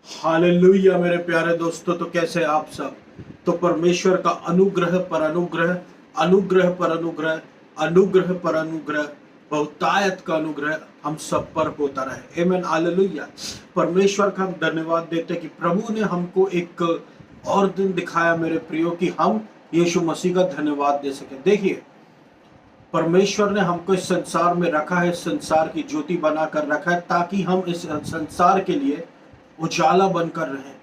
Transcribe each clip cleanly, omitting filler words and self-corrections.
Hallelujah मेरे प्यारे दोस्तों, तो कैसे आप सब। तो परमेश्वर का अनुग्रह पर अनुग्रह, अनुग्रह पर अनुग्रह, अनुग्रह पर अनुग्रह, बहुतायत का अनुग्रह हम सब पर होता रहे। आमीन, हालेलुया। परमेश्वर का हम धन्यवाद देते हैं कि प्रभु ने हमको एक और दिन दिखाया मेरे प्रियो, कि हम यीशु मसीह का धन्यवाद दे सके। देखिए, परमेश्वर ने हमको इस संसार में रखा है, इस संसार की ज्योति बनाकर रखा है, ताकि हम इस संसार के लिए उजाला बनकर रहें।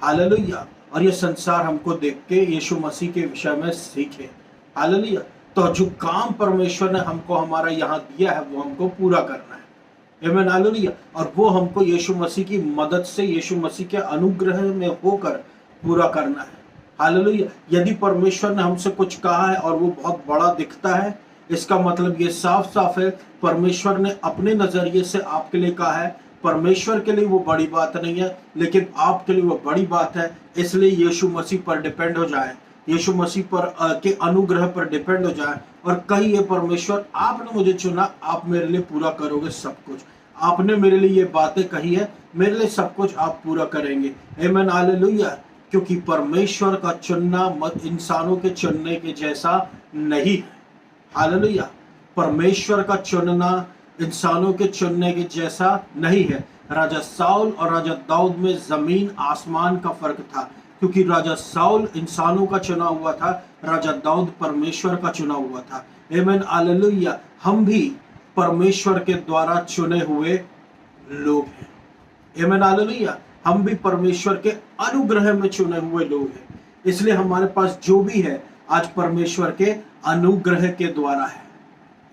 हालेलुया। और ये संसार हमको देख के यीशु मसीह के विषय में सीखे। हालेलुया। तो जो काम परमेश्वर ने हमको हमारा यहाँ दिया है, वो हमको पूरा करना है। आमीन, हालेलुया। और वो हमको यीशु मसीह की मदद से, यीशु मसीह के अनुग्रह में होकर पूरा करना है। हालेलुया। यदि परमेश्वर ने हमसे कुछ कहा है और वो बहुत बड़ा दिखता है, इसका मतलब ये साफ साफ है, परमेश्वर ने अपने नजरिए से आपके लिए कहा है। परमेश्वर के लिए वो बड़ी बात नहीं है, लेकिन आपके लिए वो बड़ी बात है। इसलिए यीशु मसीह पर डिपेंड हो जाए, यीशु मसीह पर के अनुग्रह पर डिपेंड हो जाए और कहिए, परमेश्वर आपने मुझे चुना, आप मेरे लिए पूरा करोगे सब कुछ। आपने मेरे लिए ये बातें कही है, मेरे लिए सब कुछ आप पूरा करेंगे। आमीन, हालेलुया। क्योंकि परमेश्वर का चुनना इंसानों के चुनने के जैसा नहीं है। हालेलुया। परमेश्वर का चुनना इंसानों के चुनने के जैसा नहीं है। राजा साउल और राजा दाऊद में जमीन आसमान का फर्क था, क्योंकि राजा साउल इंसानों का चुना हुआ था, राजा दाऊद परमेश्वर का चुना हुआ था। आमीन, हालेलुया। हम भी परमेश्वर के द्वारा चुने हुए लोग हैं। आमीन, हालेलुया। हम भी परमेश्वर के अनुग्रह में चुने हुए लोग हैं। इसलिए हमारे पास जो भी है आज परमेश्वर के अनुग्रह के द्वारा है।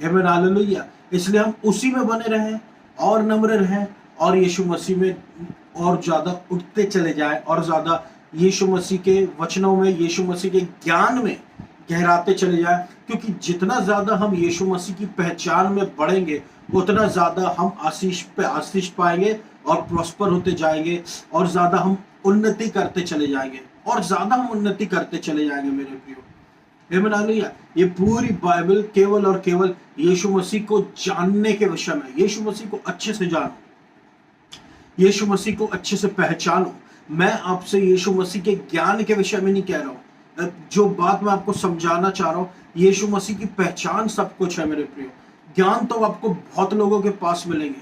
आमीन, हालेलुया। इसलिए हम उसी में बने रहें और नम्र रहें और यीशु मसीह में और ज्यादा उठते चले जाएं और ज्यादा यीशु मसीह के वचनों में, यीशु मसीह के ज्ञान में गहराते चले जाएं। क्योंकि जितना ज्यादा हम यीशु मसीह की पहचान में बढ़ेंगे, उतना ज्यादा हम आशीष पे आशीष पाएंगे और प्रॉस्पर होते जाएंगे और ज्यादा हम उन्नति करते चले जाएंगे और ज्यादा हम उन्नति करते चले जाएंगे मेरे प्रियो। आमीन, हालेलुया। ये पूरी बाइबल केवल और केवल यीशु मसीह को जानने के विषय में। यीशु मसीह को अच्छे से जानो, यीशु मसीह को अच्छे से पहचानो। मैं आपसे यीशु मसीह के ज्ञान के विषय में नहीं कह रहा हूं। जो बात मैं आपको समझाना चाह रहा हूं, यीशु मसीह की पहचान सब कुछ है मेरे प्रियो। ज्ञान तो आपको बहुत लोगों के पास मिलेंगे,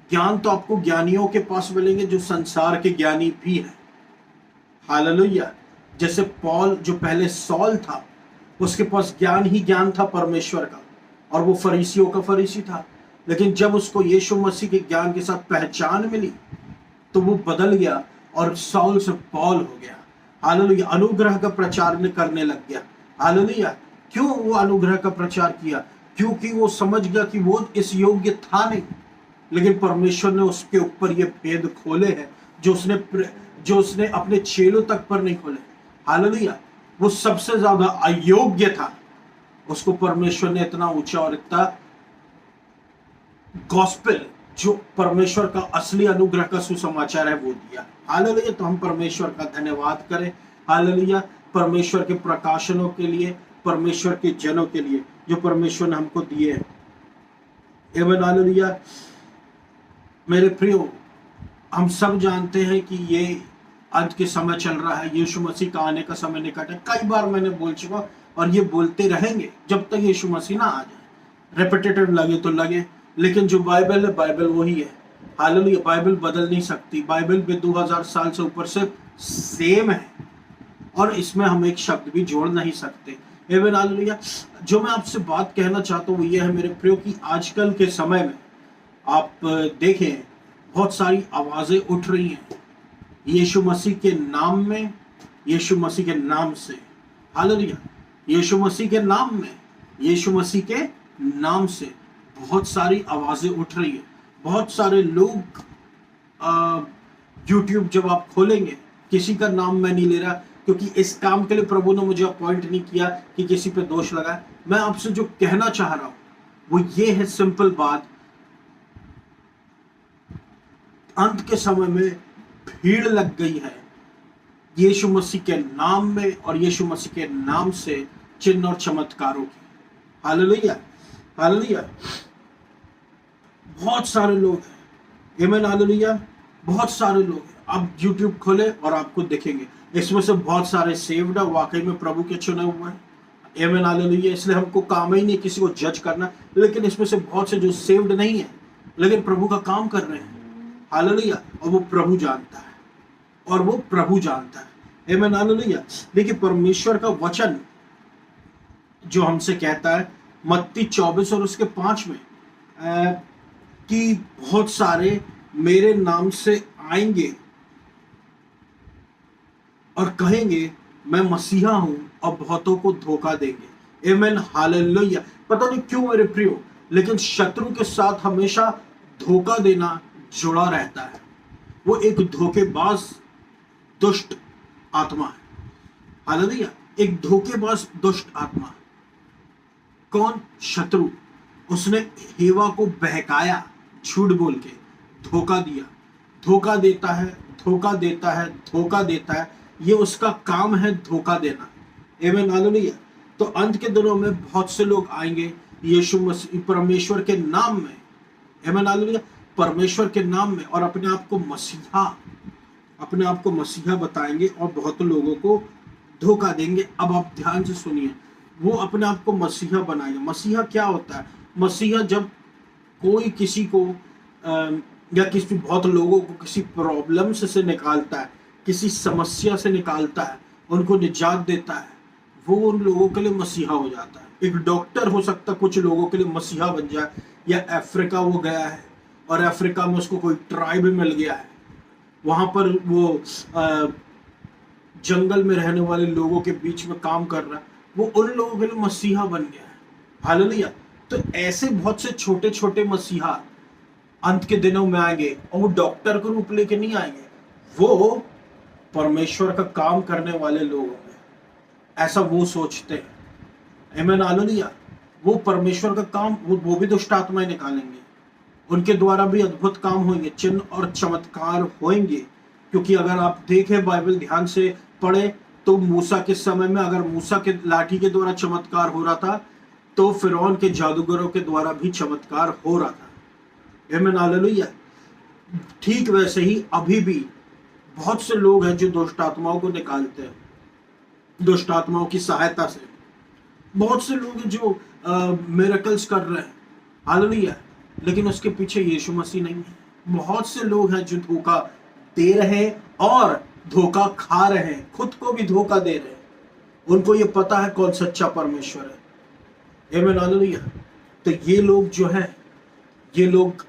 ज्ञान तो आपको ज्ञानियों के पास मिलेंगे जो संसार के ज्ञानी भी है। हालेलुया। जैसे पौल, जो पहले सौल था, उसके पास ज्ञान ही ज्ञान था परमेश्वर का, और वो फरीसियों का फरीसी था। लेकिन जब उसको यीशु मसीह के ज्ञान के साथ पहचान मिली, तो वो बदल गया और साउल से पौल हो गया। हालेलुया। अनुग्रह का प्रचार करने लग गया। हालेलुया। क्यों वो अनुग्रह का प्रचार किया? क्योंकि वो समझ गया कि वो इस योग्य था नहीं, लेकिन परमेश्वर ने उसके ऊपर ये भेद खोले हैं जो उसने अपने चेलों तक पर नहीं खोले। हालेलुया। वो सबसे ज्यादा अयोग्य था, उसको परमेश्वर ने इतना ऊंचा और इतना गॉस्पेल, जो परमेश्वर का असली अनुग्रह का सुसमाचार है, वो दिया। हालेलुया। तो हम परमेश्वर का धन्यवाद करें। हालेलुया। परमेश्वर के प्रकाशनों के लिए, परमेश्वर के जनों के लिए जो परमेश्वर ने हमको दिए हैं। आमीन, हालेलुया। मेरे प्रियो, हम सब जानते हैं कि ये अंत के समय चल रहा है, यीशु मसीह का आने का समय निकट है। कई बार मैंने बोल चुका और ये बोलते रहेंगे जब तक यीशु मसीह ना आ जाए। रेपिटेटिव लगे तो लगे, लेकिन जो बाइबल है, बाइबल वही है। हालेलुया। बाइबल बदल नहीं सकती। बाइबल भी 2000 साल से ऊपर से सेम है और इसमें हम एक शब्द भी जोड़ नहीं सकते। आमीन, हालेलुया। जो मैं आपसे बात कहना चाहता हूँ वो ये है मेरे प्रियो, कि आजकल के समय में आप देखें, बहुत सारी आवाजें उठ रही हैं यीशु मसीह के नाम में, यीशु मसीह के नाम से। हालेलुया। यीशु मसीह के नाम में, यीशु मसीह के नाम से बहुत सारी आवाजें उठ रही है। बहुत सारे लोग यूट्यूब जब आप खोलेंगे, किसी का नाम मैं नहीं ले रहा, क्योंकि इस काम के लिए प्रभु ने मुझे अपॉइंट नहीं किया कि किसी पे दोष लगाए। मैं आपसे जो कहना चाह रहा हूं वो ये है, सिंपल बात, अंत के समय में भीड़ लग गई है यीशु मसीह के नाम में और यीशु मसीह के नाम से चिन्ह और चमत्कारों की। हालेलुया। हालेलुया। बहुत सारे लोग हैं। आमीन, हालेलुया। बहुत सारे लोग हैं। आप YouTube खोले और आपको देखेंगे इसमें से बहुत सारे सेव्ड है, वाकई में प्रभु के चुने हुए हैं। Amen hallelujah. इसलिए हमको काम ही नहीं किसी को जज करना, लेकिन इसमें से बहुत से जो सेव्ड नहीं है लेकिन प्रभु का काम कर रहे हैं, हालेलुया, और वो प्रभु जानता है, और वो प्रभु जानता है। Amen hallelujah. देखिए परमेश्वर का वचन जो हमसे कहता है मत्ती 24 और उसके 5 में कि बहुत सारे मेरे नाम से आएंगे और कहेंगे मैं मसीहा हूं और बहुतों को धोखा देंगे। Amen hallelujah. पता नहीं क्यों मेरे प्रियो, लेकिन शत्रु के साथ हमेशा धोखा देना जुड़ा रहता है। वो एक धोखेबाज दुष्ट आत्मा है, हालेलुया, एक धोखेबाज दुष्ट आत्मा। कौन? शत्रु। उसने हेवा को बहकाया, झूठ बोल के धोखा दिया, धोखा देता है, धोखा देता है, धोखा देता है। ये उसका काम है, धोखा देना। आमीन हालेलुया। तो अंत के दिनों में बहुत से लोग आएंगे यीशु मसीह परमेश्वर के नाम में, आमीन हालेलुया, परमेश्वर के नाम में, और अपने आप को मसीहा बताएंगे और बहुत लोगों को धोखा देंगे। अब आप ध्यान से सुनिए, वो अपने आप को मसीहा बनाएंगे। मसीहा क्या होता है? मसीहा जब कोई किसी को या किसी बहुत लोगों को किसी प्रॉब्लम से निकालता है, किसी समस्या से निकालता है, उनको निजात देता है, वो उन लोगों के लिए मसीहा हो जाता है। एक डॉक्टर हो सकता है कुछ लोगों के लिए मसीहा बन जाए, या अफ्रीका वो गया है और अफ्रीका में उसको कोई ट्राइब मिल गया है, वहां पर वो जंगल में रहने वाले लोगों के बीच में काम कर रहा है, वो उन लोगों के लिए मसीहा बन गया है, हालेलुया। तो ऐसे बहुत से छोटे छोटे मसीहा अंत के दिनों में आएंगे, और वो डॉक्टर का रूप लेके नहीं आएंगे, वो परमेश्वर का काम करने वाले लोग होंगे, ऐसा वो सोचते हैं। आमीन हालेलुया। वो परमेश्वर का काम, वो भी दुष्ट आत्माएं निकालेंगे, उनके द्वारा भी अद्भुत काम होंगे, चिन्ह और चमत्कार होंगे। क्योंकि अगर आप देखें बाइबल ध्यान से पढ़े तो मूसा के समय में अगर मूसा के लाठी के द्वारा चमत्कार हो रहा था, तो फिरौन के जादूगरों के द्वारा भी चमत्कार हो रहा था। आमीन हालेलुया। ठीक वैसे ही अभी भी बहुत से लोग हैं जो दुष्ट आत्माओं को निकालते हैं, दुष्ट आत्माओं की सहायता से। बहुत से लोग हैं जो मिरेकल्स कर रहे हैं, हालेलुया, लेकिन उसके पीछे यीशु मसीह नहीं है। बहुत से लोग हैं जो धोखा दे रहे हैं और धोखा खा रहे हैं, खुद को भी धोखा दे रहे हैं। उनको ये पता है कौन सच्चा परमेश्वर है। आमीन हालेलुया। तो ये लोग जो हैं, ये लोग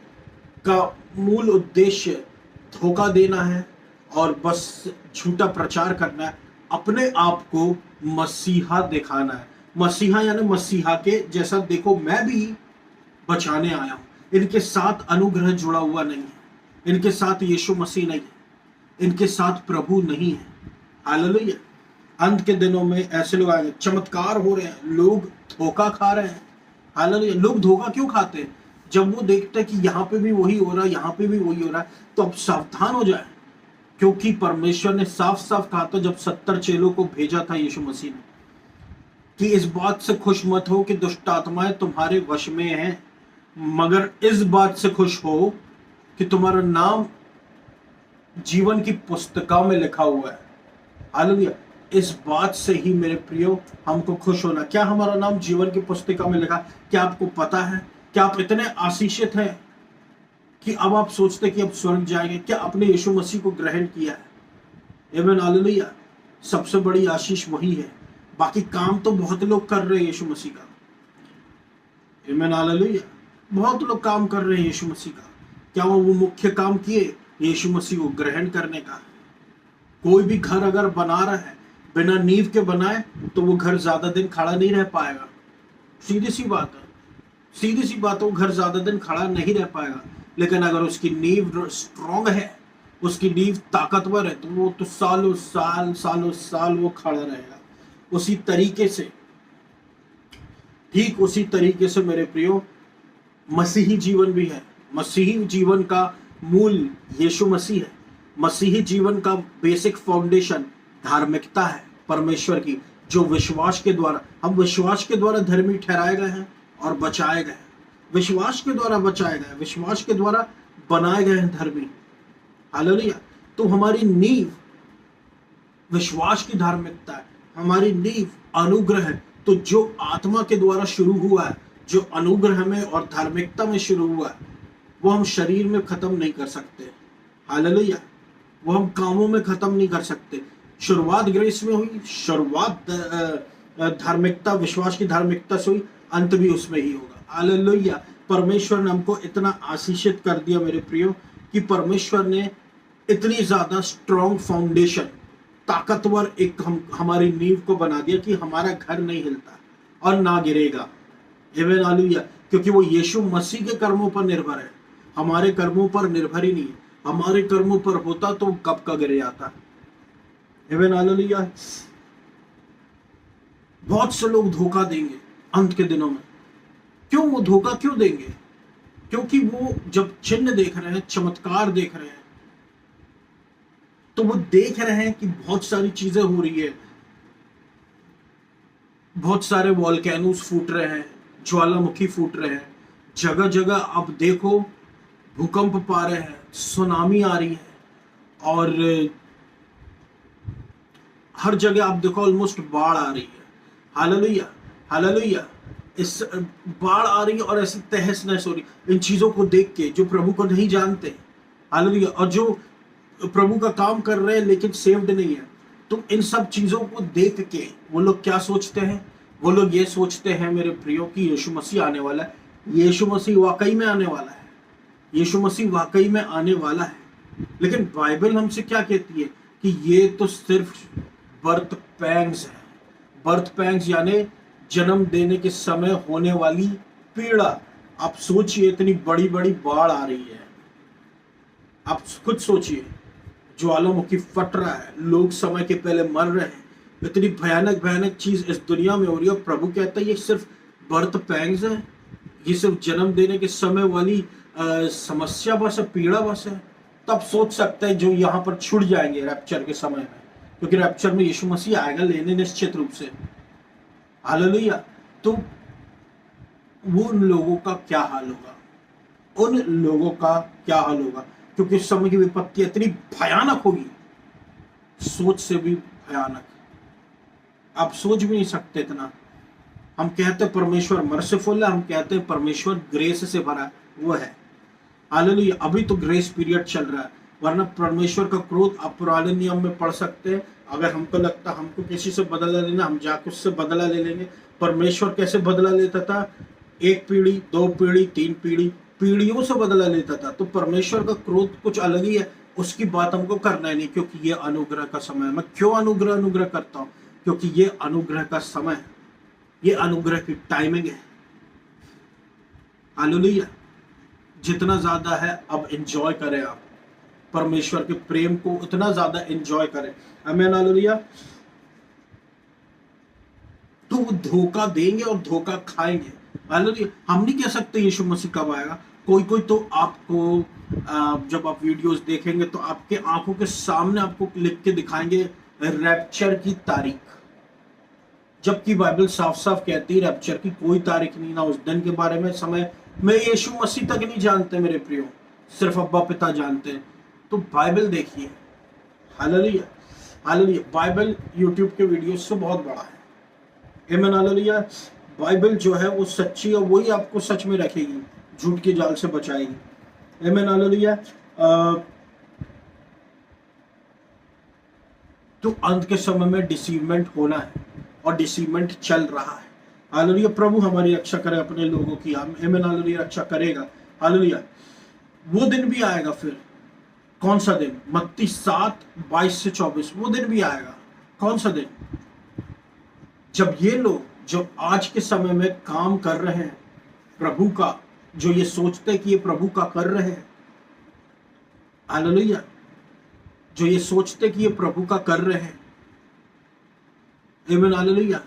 का मूल उद्देश्य धोखा देना है और बस झूठा प्रचार करना है, अपने आप को मसीहा दिखाना है। मसीहा यानी मसीहा के जैसा देखो मैं भी बचाने आया हूं। इनके साथ अनुग्रह जुड़ा हुआ नहीं है, इनके साथ यीशु मसीह नहीं है, इनके साथ प्रभु नहीं है, हालेलुया। अंत के दिनों में ऐसे लोग आएंगे, चमत्कार हो रहे हैं, लोग धोखा खा रहे हैं, हालेलुया। लोग धोखा क्यों खाते हैं? जब वो देखते हैं कि यहाँ पे भी वही हो रहा है, यहाँ पे भी वही हो रहा है, तो अब सावधान हो जाए, क्योंकि परमेश्वर ने साफ साफ कहा था जब 70 चेलों को भेजा था यीशु मसीह ने, कि इस बात से खुश मत हो कि दुष्ट आत्माएं तुम्हारे वश में हैं, मगर इस बात से खुश हो कि तुम्हारा नाम जीवन की पुस्तिका में लिखा हुआ है, हालेलुया। इस बात से ही मेरे प्रियो हमको खुश होना। क्या हमारा नाम जीवन की पुस्तिका में लिखा? क्या आपको पता है? क्या आप इतने आशीषित हैं कि अब आप सोचते कि अब स्वर्ग जाएंगे? क्या आपने यीशु मसीह को ग्रहण किया है? आमीन हालेलुया। सबसे बड़ी आशीष वही है। बाकी काम तो बहुत लोग कर रहे हैं यीशु मसीह का, आमीन हालेलुया। बहुत लोग काम कर रहे हैं यीशु मसीह का। क्या वो मुख्य काम किए? यीशु मसीह को ग्रहण करने का। कोई भी घर अगर बना रहा है बिना नींव के बनाए, तो वो घर ज्यादा दिन खड़ा नहीं रह पाएगा। सीधी सी बात है, सीधी सी बात है, वो घर ज्यादा दिन खड़ा नहीं रह पाएगा। लेकिन अगर उसकी नींव स्ट्रॉन्ग है, उसकी नींव ताकतवर है, तो वो तो सालों साल वो खड़ा रहेगा। उसी तरीके से, ठीक उसी तरीके से मेरे प्रियो मसीही जीवन भी है। मसीही जीवन का मूल यीशु मसीह है। मसीही जीवन का बेसिक फाउंडेशन धार्मिकता है परमेश्वर की, जो विश्वास के द्वारा, हम विश्वास के द्वारा धर्मी ठहराए गए हैं और बचाए गए हैं। विश्वास के द्वारा बचाए गए, विश्वास के द्वारा बनाए गए हैं धर्मी, हालेलुया। तो हमारी नींव विश्वास की धार्मिकता है, हमारी नींव अनुग्रह है। तो जो आत्मा के द्वारा शुरू हुआ है, जो अनुग्रह में और धार्मिकता में शुरू हुआ है, वो हम शरीर में खत्म नहीं कर सकते। हालेलुया। वो हम कामों में खत्म नहीं कर सकते। शुरुआत ग्रेस में हुई, शुरुआत धार्मिकता, विश्वास की धार्मिकता से हुई, अंत भी उसमें ही होगा। हालेलुया। परमेश्वर ने हमको इतना आशीषित कर दिया मेरे प्रियो, कि परमेश्वर ने इतनी ज्यादा स्ट्रॉन्ग फाउंडेशन, ताकतवर एक हमारी नींव को बना दिया कि हमारा घर नहीं हिलता और ना गिरेगा। आमीन हालेलुया। क्योंकि वो यीशु मसीह के कर्मों पर निर्भर है, हमारे कर्मों पर निर्भर ही नहीं है। हमारे कर्मों पर होता तो कब का गिर जाता। आमीन हालेलुया। बहुत से लोग धोखा देंगे अंत के दिनों में। क्यों वो धोखा क्यों देंगे? क्योंकि वो जब चिन्ह देख रहे हैं, चमत्कार देख रहे हैं, तो वो देख रहे हैं कि बहुत सारी चीजें हो रही है, बहुत सारे वॉल्केनोस फूट रहे हैं, ज्वालामुखी फूट रहे हैं, जगह जगह आप देखो भूकंप पा रहे हैं, सुनामी आ रही है, और हर जगह आप देखो ऑलमोस्ट बाढ़ आ रही है। Hallelujah, hallelujah. इस बाढ़ आ रही है और ऐसी तहस नहस हो रही, इन चीजों को देख के जो प्रभु को नहीं जानते, हालेलुया, और जो प्रभु का काम कर रहे हैं लेकिन सेव्ड नहीं है, तो इन सब चीजों को देख के वो लोग क्या सोचते हैं? वो लोग ये सोचते हैं मेरे प्रियो कि यीशु मसीह आने वाला है। यीशु मसीह वाकई में आने वाला है, यीशु मसीह वाकई में आने वाला है। लेकिन बाइबल हमसे क्या कहती है? कि ये तो सिर्फ बर्थ पैंग्स है। बर्थ पैंग्स यानी जन्म देने के समय होने वाली पीड़ा। आप सोचिए, इतनी बड़ी बड़ी बाढ़ आ रही है, आप खुद सोचिए, ज्वालामुखी फट रहा है, लोग समय के पहले मर रहे हैं, इतनी भयानक भयानक चीज इस दुनिया में हो रही है। प्रभु कहता है ये सिर्फ बर्थ पैंग्स है, ये सिर्फ जन्म देने के समय वाली समस्या बस है, पीड़ा बस है। तब सोच सकते हैं जो यहाँ पर छुट जाएंगे रैप्चर के समय में, क्योंकि रैप्चर में यीशु मसीह आएगा लेने निश्चित रूप से। हालेलुया। तो वो उन लोगों का क्या हाल होगा? उन लोगों का क्या हाल होगा? क्योंकि उस समय की विपत्ति इतनी भयानक होगी, सोच से भी भयानक, आप सोच भी नहीं सकते इतना। हम कहते हैं परमेश्वर मर्सीफुल है, हम कहते हैं परमेश्वर ग्रेस से भरा है, वो है। हालेलुया। अभी तो ग्रेस पीरियड चल रहा है, वरना परमेश्वर का क्रोध आप पुराने नियम में पढ़ सकते हैं। अगर हमको लगता हमको किसी से बदला लेना, हम जाकर उससे बदला ले लेंगे। परमेश्वर कैसे बदला लेता था? एक पीढ़ी, दो पीढ़ी, तीन पीढ़ी, पीढ़ियों से बदला लेता था। तो परमेश्वर का क्रोध कुछ अलग ही है, उसकी बात हमको करना ही नहीं, क्योंकि ये अनुग्रह का समय है। मैं क्यों अनुग्रह अनुग्रह करता हूँ? क्योंकि ये अनुग्रह का समय है, ये अनुग्रह की टाइमिंग है। हालेलुया। जितना ज्यादा है अब एंजॉय करें आप परमेश्वर के प्रेम को, उतना ज्यादा एंजॉय करें। आमीन हालेलुया। तो वो धोखा देंगे और धोखा खाएंगे। हालेलुया। हम नहीं कह सकते यीशु मसीह कब आएगा। कोई कोई तो आपको जब आप वीडियोस देखेंगे तो आपके आंखों के सामने आपको लिख के दिखाएंगे रैप्चर की तारीख, जबकि बाइबल साफ साफ कहती है रैप्चर की कोई तारीख नहीं, ना उस दिन के बारे में, समय में यीशु मसीह तक नहीं जानते मेरे प्रियो, सिर्फ अब्बा पिता जानते हैं। तो बाइबल देखिए। Hallelujah, hallelujah. बाइबल यूट्यूब के वीडियो से बहुत बड़ा है। आमीन हालेलुया। बाइबल जो है वो सच्ची और वही आपको सच में रखेगी, झूठ के जाल से बचाएगी। आमीन हालेलुया। तो अंत के समय में डिसीवमेंट होना है और डिसीवमेंट चल रहा है। हालेलुया। प्रभु हमारी रक्षा करे अपने लोगों की। आमीन हालेलुया। रक्षा करेगा। हालेलुया। वो दिन भी आएगा फिर। कौन सा दिन? मत्ती 7:22-24 वो दिन भी आएगा। कौन सा दिन? जब ये लोग जो आज के समय में काम कर रहे हैं प्रभु का, जो ये सोचते हैं कि ये प्रभु का कर रहे हैं, हालेलुया, जो ये सोचते कि ये प्रभु का कर रहे हैं, आमीन हालेलुया,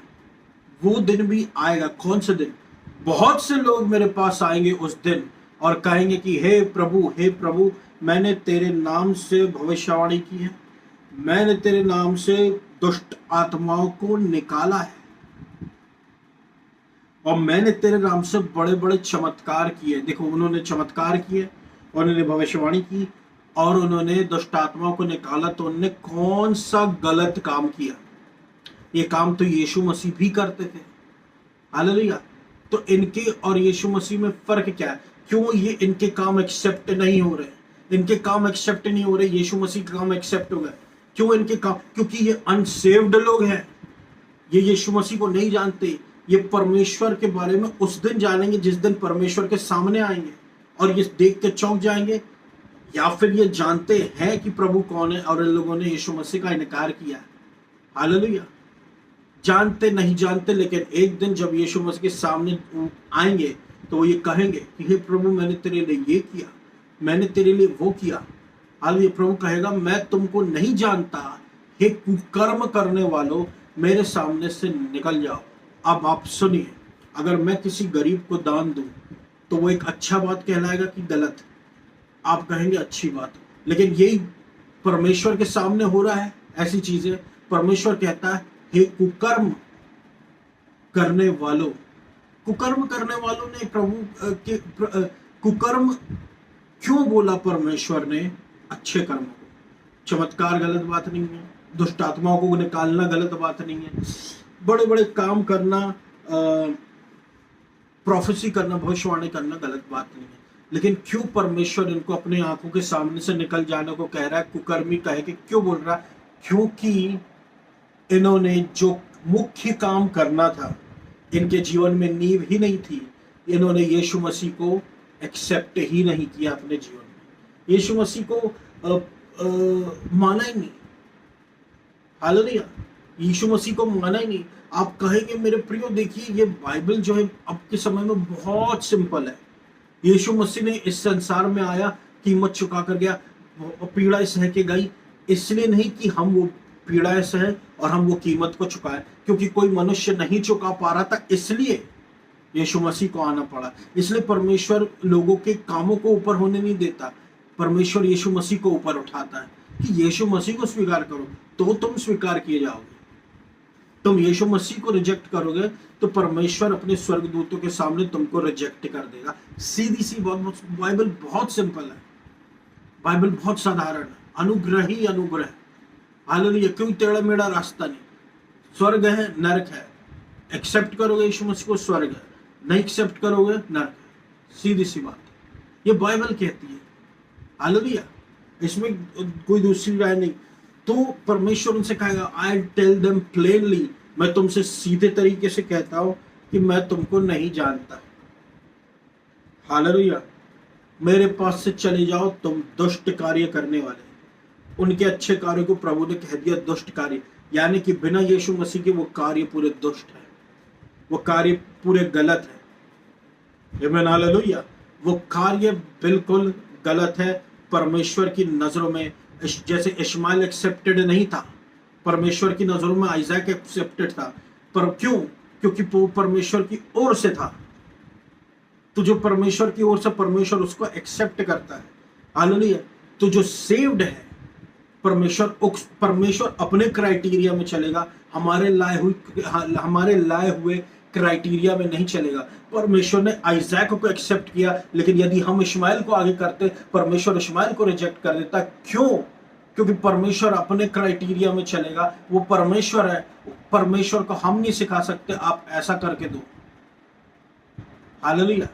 वो दिन भी आएगा। कौन सा दिन? बहुत से लोग मेरे पास आएंगे उस दिन और कहेंगे कि हे प्रभु, मैंने तेरे नाम से भविष्यवाणी की है, मैंने तेरे नाम से दुष्ट आत्माओं को निकाला है, और मैंने तेरे नाम से बड़े बड़े चमत्कार किए। देखो, उन्होंने चमत्कार किए, उन्होंने भविष्यवाणी की, और उन्होंने दुष्ट आत्माओं को निकाला, तो उन्होंने कौन सा गलत काम किया? ये काम तो यीशु मसीह भी करते थे। हालेलुया। तो इनके और यीशु मसीह में फर्क क्या है? क्यों ये इनके काम एक्सेप्ट नहीं हो रहे? इनके काम एक्सेप्ट नहीं हो रहे, यीशु मसीह के काम एक्सेप्ट हो गए। क्यों इनके काम? क्योंकि ये अनसेव्ड लोग हैं, ये यीशु मसीह को नहीं जानते। ये परमेश्वर के बारे में उस दिन जानेंगे जिस दिन परमेश्वर के सामने आएंगे और ये देख के चौंक जाएंगे, या फिर ये जानते हैं कि प्रभु कौन है और इन लोगों ने यीशु मसीह का इनकार किया है। हालेलुया। जानते नहीं जानते, लेकिन एक दिन जब यीशु मसीह के सामने आएंगे तो वो ये कहेंगे कि हे प्रभु, मैंने तेरे लिए ये किया, मैंने तेरे लिए वो किया। हालेलुया। प्रभु कहेगा, मैं तुमको नहीं जानता, हे कुकर्म करने वालों, मेरे सामने से निकल जाओ। अब आप सुनिए, अगर मैं किसी गरीब को दान दूं तो वो एक अच्छा बात कहलाएगा कि गलत? आप कहेंगे अच्छी बात। लेकिन यही परमेश्वर के सामने हो रहा है ऐसी चीजें। परमेश्वर कहता है, हे कुकर्म करने वालों। कुकर्म करने वालों ने प्रभु के कुकर्म क्यों बोला परमेश्वर ने? अच्छे कर्मों को। चमत्कार गलत बात नहीं है, दुष्ट आत्माओं को निकालना गलत बात नहीं है, बड़े बड़े काम करना, प्रोफेसी करना, भविष्यवाणी करना गलत बात नहीं है। लेकिन क्यों परमेश्वर इनको अपने आंखों के सामने से निकल जाने को कह रहा है? कुकर्मी कहे कि क्यों बोल रहा है? क्योंकि इन्होंने जो मुख्य काम करना था, इनके जीवन में नींव ही नहीं थी। इन्होंने यीशु मसीह को एक्सेप्ट ही नहीं किया अपने जीवन में, यीशु मसीह को माना ही नहीं। हालेलुया। यीशु मसीह को माना ही नहीं। आप कहेंगे मेरे प्रियो, देखिए ये बाइबल जो है अब के समय में बहुत सिंपल है। यीशु मसीह ने इस संसार में आया, कीमत चुका कर गया, पीड़ाएं सह के गई, इसलिए नहीं कि हम वो पीड़ाएं सहे और हम वो कीमत को चुकाए, क्योंकि कोई मनुष्य नहीं चुका पा रहा था, इसलिए यीशु मसीह को आना पड़ा। इसलिए परमेश्वर लोगों के कामों को ऊपर होने नहीं देता, परमेश्वर यीशु मसीह को ऊपर उठाता है कि यीशु मसीह को स्वीकार करो तो तुम स्वीकार किए जाओगे। तुम यीशु मसीह को रिजेक्ट करोगे तो परमेश्वर अपने स्वर्गदूतों के सामने तुमको रिजेक्ट कर देगा। सीधी सी बात। बाइबल बहुत सिंपल है, बाइबल बहुत साधारण है। अनुग्रह ही अनुग्रह। हालेलुया। कोई टेढ़ा मेढ़ा रास्ता नहीं। स्वर्ग है, नरक है। एक्सेप्ट करोगे यीशु मसीह को, स्वर्ग है, नहीं एक्सेप्ट करोगे, नरक है। सीधी सी बात, ये बाइबल कहती है। हालेलुया। इसमें कोई दूसरी राय नहीं। तो परमेश्वर उनसे कहेगा, आई टेल देम प्लेनली, मैं तुमसे सीधे तरीके से कहता हूं कि मैं तुमको नहीं जानता। हालेलुया। मेरे पास से चले जाओ तुम दुष्ट कार्य करने वाले। उनके अच्छे कार्य को प्रभु ने कह दिया दुष्ट कार्य, यानी कि बिना यीशु मसीह के वो कार्य पूरे दुष्ट है, वो कार्य पूरे गलत है। आमीन। हालेलुया। वो कार्य बिल्कुल गलत है परमेश्वर की नजरों में। जैसे इश्माइल एक्सेप्टेड नहीं था, परमेश्वर की नजरों में आइजैक एक्सेप्टेड था। पर क्यों? क्योंकि वो परमेश्वर की ओर से था। तो जो परमेश्वर की ओर से, परमेश्वर उसको एक्सेप्ट करता है। हालेलुया। तो जो सेव्ड है, परमेश्वर अपने क्राइटेरिया में चलेगा, हमारे लाए हुए क्राइटेरिया में नहीं चलेगा। परमेश्वर ने आइजैक को एक्सेप्ट किया, लेकिन यदि हम इश्माइल को आगे करते, परमेश्वर इश्माइल को रिजेक्ट कर देता। क्यों? क्योंकि परमेश्वर अपने क्राइटेरिया में चलेगा। वो परमेश्वर है, परमेश्वर को हम नहीं सिखा सकते आप ऐसा करके दो। हालेलुया।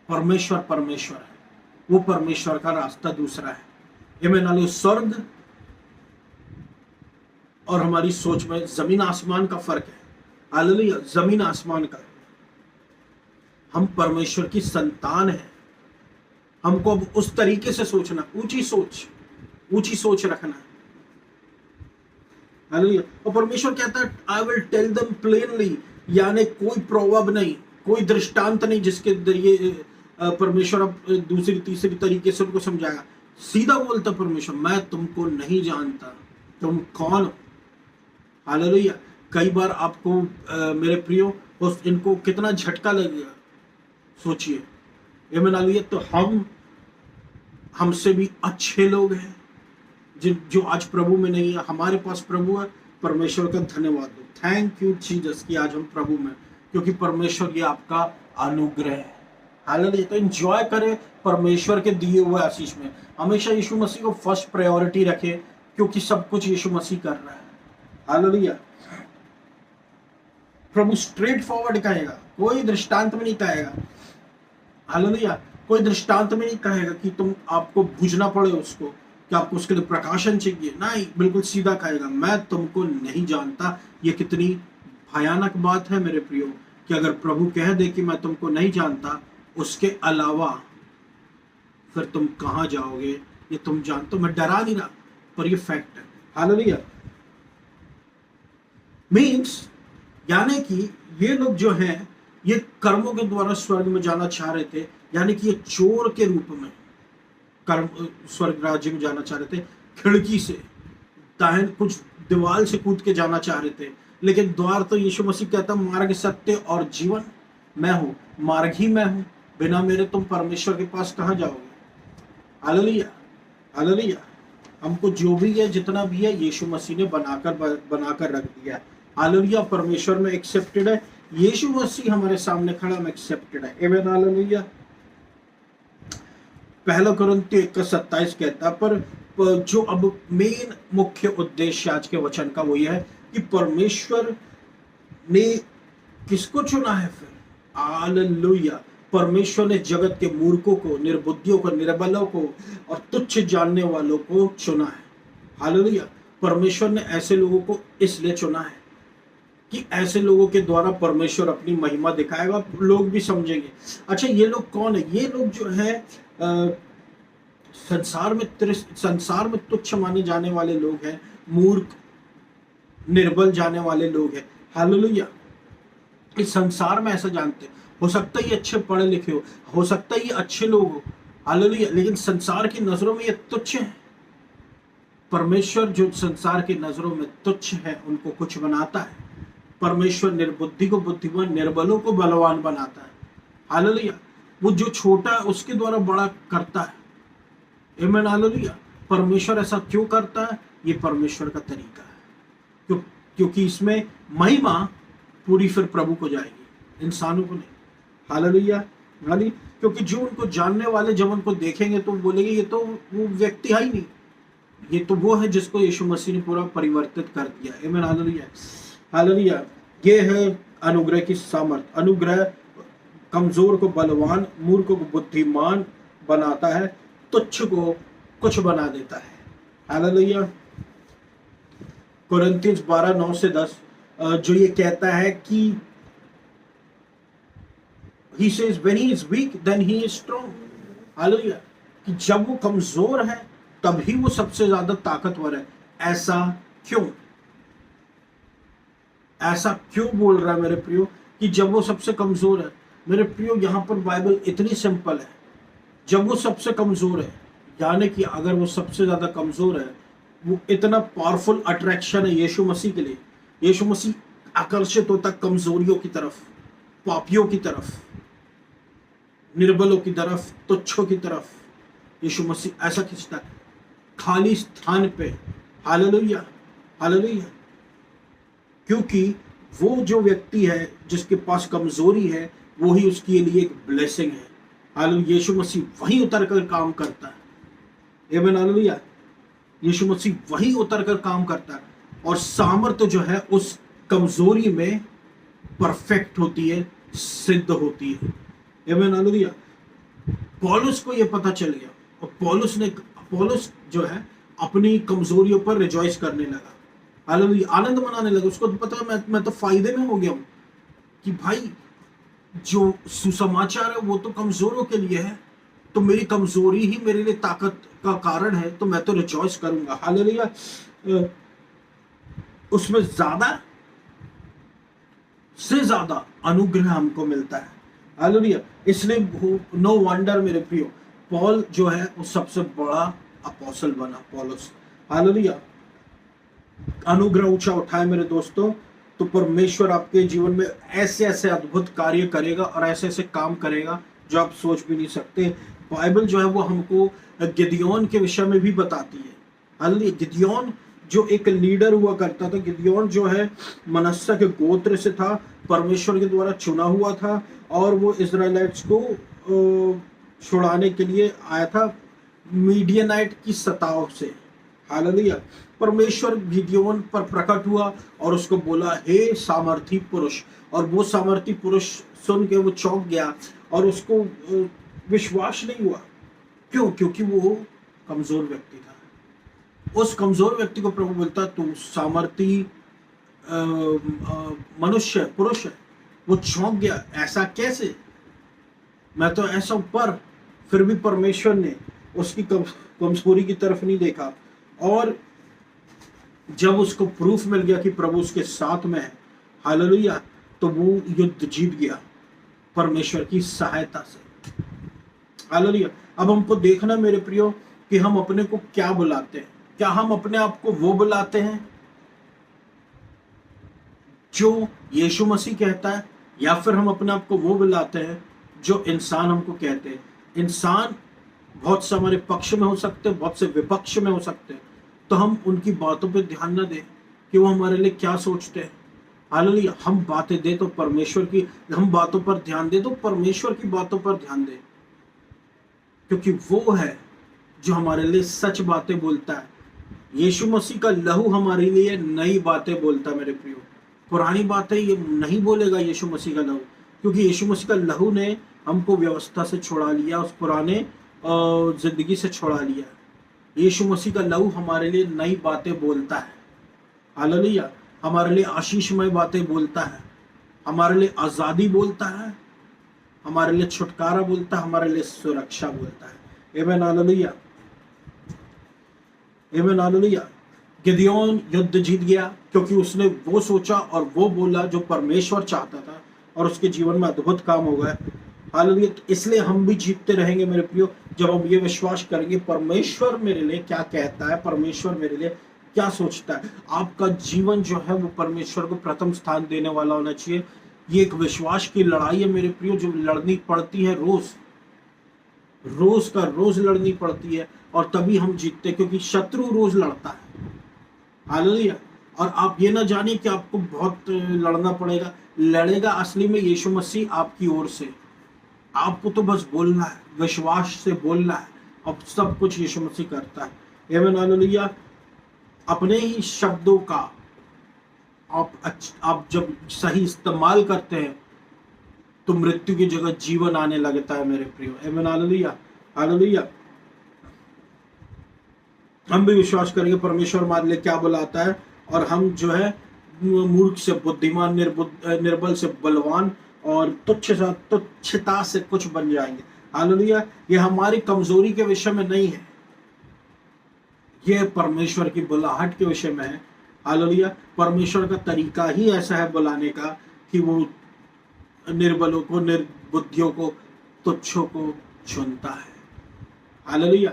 परमेश्वर परमेश्वर है, वो परमेश्वर का रास्ता दूसरा है। आमीन। स्वर्ग और हमारी सोच में जमीन आसमान का फर्क है। हालेलुया। जमीन आसमान का। हम परमेश्वर की संतान है। हमको अब उस तरीके से सोचना, ऊंची सोच रखना है। हालेलुया। और परमेश्वर कहता है, I will tell them plainly, यानी कोई प्रोवर्ब नहीं, कोई दृष्टांत नहीं जिसके जरिए परमेश्वर अब दूसरी तीसरी तरीके से उनको समझाएगा। सीधा बोलता परमेश्वर, मैं तुमको नहीं जानता, तुम कौन हो। हालेलुया। कई बार आपको मेरे प्रियो इनको कितना झटका लगेगा, सोचिए। आमीन। हालेलुया। तो हमसे भी अच्छे लोग हैं जो आज प्रभु में नहीं है, हमारे पास प्रभु है। परमेश्वर का धन्यवाद दो। थैंक यू जीसस कि आज हम प्रभु में, क्योंकि परमेश्वर ये आपका अनुग्रह है। हालेलुया। तो एंजॉय करें परमेश्वर के दिए हुए आशीष में। हमेशा यीशु मसीह को फर्स्ट प्रायोरिटी रखे, क्योंकि सब कुछ यीशु मसीह कर रहा है। हालेलुया। प्रभु स्ट्रेट फॉरवर्ड कहेगा, कोई दृष्टांत में नहीं कहेगा। हालेलुया। कोई दृष्टांत में नहीं कहेगा कि तुम आपको बूझना पड़े उसको, कि आपको उसके लिए प्रकाशन चाहिए। नहीं, बिल्कुल सीधा कहेगा, मैं तुमको नहीं जानता। ये कितनी भयानक बात है मेरे प्रियो, कि अगर प्रभु कह दे कि मैं तुमको नहीं जानता, उसके अलावा फिर तुम कहां जाओगे ये तुम जानते हो। मैं डरा नहीं रहा, पर ये फैक्ट है। हालेलुया। मीन्स यानी कि ये लोग जो हैं, ये कर्मों के द्वारा स्वर्ग में जाना चाह रहे थे, यानी कि ये चोर के रूप में कर्म स्वर्ग राज्य में जाना चाह रहे थे। खिड़की से दाहिने कुछ दीवार से कूद के जाना चाह रहे थे, लेकिन द्वार तो यीशु मसीह कहता, मार्ग सत्य और जीवन मैं हूं, मार्ग ही मैं हूं, बिना मेरे तुम परमेश्वर के पास कहां जाओगे। हालेलुया। हालेलुया। हमको जो भी है, जितना भी है, यीशु मसीह ने बनाकर रख दिया। हालेलुया। परमेश्वर में एक्सेप्टेड है, यीशु मसीह हमारे सामने खड़ा में एक्सेप्टेड है। आमीन। हालेलुया। पहला कुरिन्थियों 1:27 कहता, पर जो अब मेन मुख्य उद्देश्य आज के वचन का वो ये है कि परमेश्वर ने किसको चुना है फिर। हालेलुया। परमेश्वर ने जगत के मूर्खों को, निर्बुद्धियों को, निर्बलों को और तुच्छ जानने वालों को चुना है। हालेलुया। परमेश्वर ने ऐसे लोगों को इसलिए चुना है कि ऐसे लोगों के द्वारा परमेश्वर अपनी महिमा दिखाएगा, लोग भी समझेंगे। अच्छा, ये लोग कौन है? ये लोग जो है संसार में तुच्छ माने जाने वाले लोग हैं, मूर्ख, निर्बल जाने वाले लोग हैं। हालेलुया। इस संसार में ऐसा जानते, हो सकता है ये अच्छे पढ़े लिखे हो सकता है ये अच्छे लोग हो। हालेलुया। लेकिन संसार की नजरों में ये तुच्छ है। परमेश्वर जो संसार की नजरों में तुच्छ है, उनको कुछ बनाता है। परमेश्वर निर्बुद्धि को बुद्धिमान, निर्बलों को बलवान बनाता है। हालेलुया। वो जो छोटा है उसके द्वारा बड़ा करता है। आमीन। हालेलुया। परमेश्वर ऐसा क्यों करता है? ये परमेश्वर का तरीका है, क्योंकि इसमें महिमा पूरी फिर प्रभु को जाएगी, इंसानों को नहीं। हालेलुया। क्योंकि जो उनको जानने वाले जब उनको देखेंगे तो बोलेंगे, ये तो वो व्यक्ति है ही नहीं, ये तो वो है जिसको यीशु मसीह ने पूरा परिवर्तित कर दिया। आमीन। हालेलुया। हालेलुया। ये है अनुग्रह की सामर्थ। अनुग्रह कमजोर को बलवान, मूर्ख को बुद्धिमान बनाता है, तुच्छ को कुछ बना देता है। हालेलुया। कुरिन्थियों 12:9-10 जो ये कहता है कि he says when he is weak then he is strong। Hallelujah. कि जब वो कमजोर है तभी वो सबसे ज्यादा ताकतवर है। ऐसा क्यों? ऐसा क्यों बोल रहा है मेरे प्रियो कि जब वो सबसे कमजोर है? मेरे प्रियो, यहां पर बाइबल इतनी सिंपल है। जब वो सबसे कमजोर है, यानी कि अगर वो सबसे ज्यादा कमजोर है, वो इतना पावरफुल अट्रैक्शन है यीशु मसीह के लिए। यीशु मसीह आकर्षित होता कमजोरियों की तरफ, पापियों की तरफ, निर्बलों की तरफ, तुच्छों की तरफ। यीशु मसीह ऐसा खींचता है खाली स्थान पे। हालेलुया। हालेलुया। क्योंकि वो जो व्यक्ति है जिसके पास कमजोरी है, वो ही उसके लिए एक ब्लेसिंग है। हालेलुया। यीशु मसीह वहीं उतर कर काम करता है। आमीन। हालेलुया। यीशु मसीह वहीं उतर कर काम करता है, और सामर्थ्य जो है उस कमजोरी में परफेक्ट होती है, सिद्ध होती है। आमीन। हालेलुया। पौलुस को यह पता चल गया, और पौलुस जो है अपनी कमजोरियों पर रिजॉइस करने लगा। हालेलुया। आनंद मनाने लगा। उसको तो पता है मैं तो फायदे में हो गया हूं, कि भाई जो सुसमाचार है वो तो कमजोरों के लिए है, तो मेरी कमजोरी ही मेरे लिए ताकत का कारण है, तो मैं तो रिजॉइस करूंगा। हालेलुया। उसमें ज्यादा से ज्यादा अनुग्रह हमको मिलता है। हालेलुया। इसलिए नो वंडर मेरे प्रियो, पॉल जो है वो सबसे बड़ा अपोस्टल बना, पौलुस। हालेलुया। अनुग्रह ऊंचा उठाए मेरे दोस्तों, तो परमेश्वर आपके जीवन में ऐसे ऐसे अद्भुत कार्य करेगा और ऐसे ऐसे काम करेगा जो आप सोच भी नहीं सकते। बाइबल जो है वो हमको गिदयोन के विषय में भी बताती है। हालेलुया। गिदयोन जो एक लीडर हुआ करता था, गिदयोन जो है मनस्सा के गोत्र से था, परमेश्वर के द्वारा चुना हुआ था और वो इजराइलाइट्स को छुड़ाने के लिए आया था मीडियनाइट की सताव से। हालेलुया। परमेश्वर गिदोन पर प्रकट हुआ और उसको बोला, हे सामर्थी पुरुष। और वो सामर्थी पुरुष सुन के वो चौंक गया और उसको विश्वास नहीं हुआ। क्यों? क्योंकि वो कमजोर व्यक्ति था। उस कमजोर व्यक्ति को प्रभु बोलता, तू सामर्थी मनुष्य पुरुष है। वो चौंक गया, ऐसा कैसे, मैं तो ऐसा। पर फिर भी परमेश्वर ने उसकी कमजोरी की तरफ नहीं देखा और जब उसको प्रूफ मिल गया कि प्रभु उसके साथ में है, हालेलुया, तो वो युद्ध जीत गया परमेश्वर की सहायता से। हालेलुया। अब हमको देखना मेरे प्रियो कि हम अपने को क्या बुलाते हैं। क्या हम अपने आप को वो बुलाते हैं जो यीशु मसीह कहता है, या फिर हम अपने आप को वो बुलाते हैं जो इंसान हमको कहते हैं। इंसान बहुत से हमारे पक्ष में हो सकते हैं, बहुत से विपक्ष में हो सकते हैं, तो हम उनकी बातों पे ध्यान न दें कि वो हमारे लिए क्या सोचते हैं। हालेलुया। हम बातें दे तो परमेश्वर की, हम बातों पर ध्यान दे तो परमेश्वर की बातों पर ध्यान दे, क्योंकि वो है जो हमारे लिए सच बातें बोलता है। यीशु मसीह का लहू हमारे लिए नई बातें बोलता है मेरे प्रियो। पुरानी बातें ये नहीं बोलेगा यीशु मसीह का लहू, क्योंकि यीशु मसीह का लहू ने हमको व्यवस्था से छुड़ा लिया, उस पुराने जिंदगी से छुड़ा लिया। यीशु मसीह का लहू हमारे लिए नई बातें बोलता है। हालेलुया। हमारे लिए आशीषमय बातें बोलता है, हमारे लिए आजादी बोलता है, हमारे लिए छुटकारा बोलता है, हमारे लिए सुरक्षा बोलता है। आमीन। हालेलुया। आमीन। हालेलुया। गिदोन युद्ध जीत गया क्योंकि उसने वो सोचा और वो बोला जो परमेश्वर चाहता था, और उसके जीवन में अद्भुत काम हो गए। हालेलुया। तो इसलिए हम भी जीतते रहेंगे मेरे प्रियो, जब हम ये विश्वास करेंगे परमेश्वर मेरे लिए क्या कहता है, परमेश्वर मेरे लिए क्या सोचता है। आपका जीवन जो है वो परमेश्वर को प्रथम स्थान देने वाला होना चाहिए। ये एक विश्वास की लड़ाई है मेरे प्रियो, जो लड़नी पड़ती है रोज का रोज लड़नी पड़ती है, और तभी हम जीतते, क्योंकि शत्रु रोज लड़ता है। हालेलुया। और आप ये ना जानिए कि आपको बहुत लड़ना पड़ेगा, लड़ेगा असली में यीशु मसीह आपकी ओर से। आपको तो बस बोलना है, विश्वास से बोलना है, अब सब कुछ यीशु मसीह करता है। आमीन। हालेलुया। अपने ही शब्दों का आप जब सही इस्तेमाल करते हैं तो मृत्यु की जगह जीवन आने लगता है मेरे प्रियो। आमीन। हालेलुया। हालेलुया। हम भी विश्वास करेंगे परमेश्वर हमारे लिए क्या बुलाता है, और हम जो है मूर्ख से बुद्धिमान, निर्बल से बलवान, और तुच्छता से कुछ बन जाएंगे। हालेलुया। ये हमारी कमजोरी के विषय में नहीं है, ये परमेश्वर की बुलाहट के विषय में है। हालेलुया। परमेश्वर का तरीका ही ऐसा है बुलाने का कि वो निर्बलों को, निर्बुद्धियों को, तुच्छों को चुनता है। हालेलुया।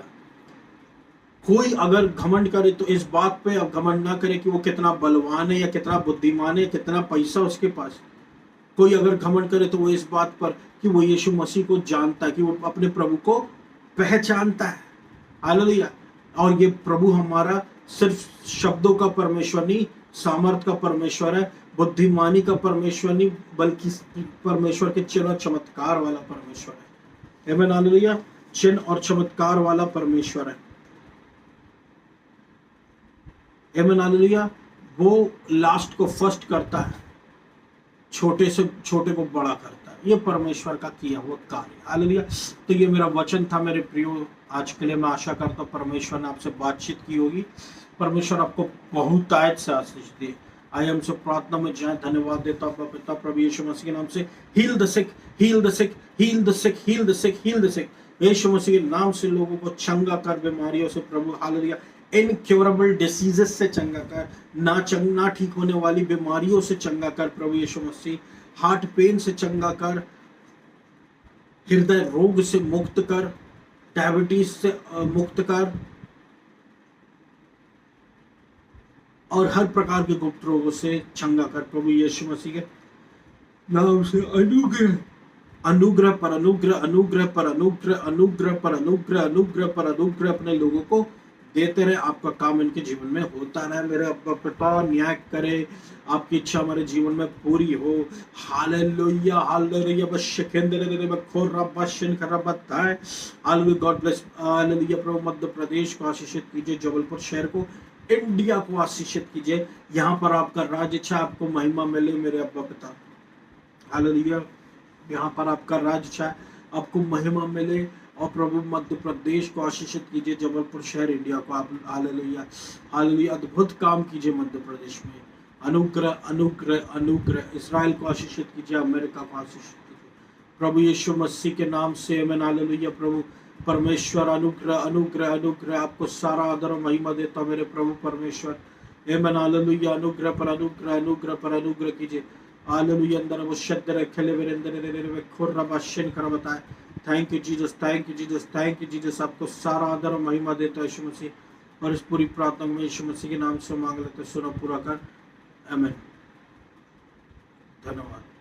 कोई अगर घमंड करे तो इस बात पे अब घमंड ना करे कि वो कितना बलवान है या कितना बुद्धिमान है, कितना पैसा उसके पास। कोई अगर घमंड करे तो वो इस बात पर कि वो यीशु मसीह को जानता है, कि वो अपने प्रभु को पहचानता है। हालेलुया। और ये प्रभु हमारा सिर्फ शब्दों का परमेश्वर नहीं, सामर्थ का परमेश्वर है, बुद्धिमानी का परमेश्वर नहीं, बल्कि परमेश्वर के चिन्ह और चमत्कार वाला परमेश्वर है। आमीन। हालेलुया। चिन्ह और चमत्कार वाला परमेश्वर है। आमीन। हालेलुया। वो लास्ट को फर्स्ट करता है, छोटे से छोटे को बड़ा करता है। ये परमेश्वर का किया हुआ कार्य। हालेलुया। तो ये मेरा वचन था मेरे प्रियो आज के लिए। मैं आशा करता हूँ परमेश्वर ने आपसे बातचीत की होगी। परमेश्वर आपको बहुतायत से आशीष दे। आई हमसे प्रार्थना में जाए। धन्यवाद देता हूँ पिता प्रभु यीशु मसीह के नाम से। Heal the sick, heal the sick, heal the sick, heal the sick, heal the sick. यीशु मसीह के नाम से लोगों को चंगा कर, बीमारियों से प्रभु। हालेलुया। इनक्योरेबल डिसीजेस से चंगा कर, ना ठीक होने वाली बीमारियों से चंगा कर प्रभु यीशु मसीह। हार्ट पेन से चंगा कर, हृदय रोग से मुक्त कर, डायबिटीज से मुक्त कर, और हर प्रकार के गुप्त रोगों से चंगा कर प्रभु यीशु मसीह के नाम से। अनुग्रह, अनुग्रह पर अनुग्रह, अनुग्रह पर अनुग्रह, अनुग्रह पर अनुग्रह, अनुग्रह पर अनुग्रह अपने लोगों को देते रहे, आपका काम इनके जीवन में होता रहे। मेरे अब्बा पिता न्याय करे, आपकी इच्छा हमारे जीवन में पूरी हो। Hallelujah hallelujah. बस शिकेंद्र बखोर रब्बाशिन करबताए। हालेलुया। God bless. हालेलुया। प्रभु मध्य प्रदेश को आशीषित कीजिए, जबलपुर शहर को, इंडिया को आशीषित कीजिए। यहाँ पर आपका राज्य अच्छा, आपको महिमा मिले मेरे अब्बा पिता। हालेलुया। यहाँ पर आपका राज्य अच्छा, आपको महिमा मिले। और प्रभु मध्य प्रदेश को आशीषित कीजिए, जबलपुर शहर, इंडिया को आप हालेलुया हालेलुया अद्भुत काम कीजिए मध्य प्रदेश में। अनुग्रह अनुग्रह अनुग्रह। इस्राएल को आशीषित कीजिए, अमेरिका को आशीषित कीजिए प्रभु यीशु मसीह के नाम से आमीन। हालेलुया। प्रभु परमेश्वर अनुग्रह अनुग्रह अनुग्रह, आपको सारा आदर और महिमा देता मेरे प्रभु परमेश्वर। आमीन। हालेलुया। अनुग्रह पर अनुग्रह, अनुग्रह पर अनुग्रह कीजिए। हालेलुया। अंदर वो शद्दर खेले मेरे अंदर खुर्रा बाशिन कर बताए। Thank you Jesus, thank you Jesus, thank you Jesus. आपको सारा आदर और महिमा देता है यीशु मसीह। और इस पूरी प्रार्थना में यीशु मसीह के नाम से मांग लेते, सुनो पूरा कर। आमीन। धन्यवाद।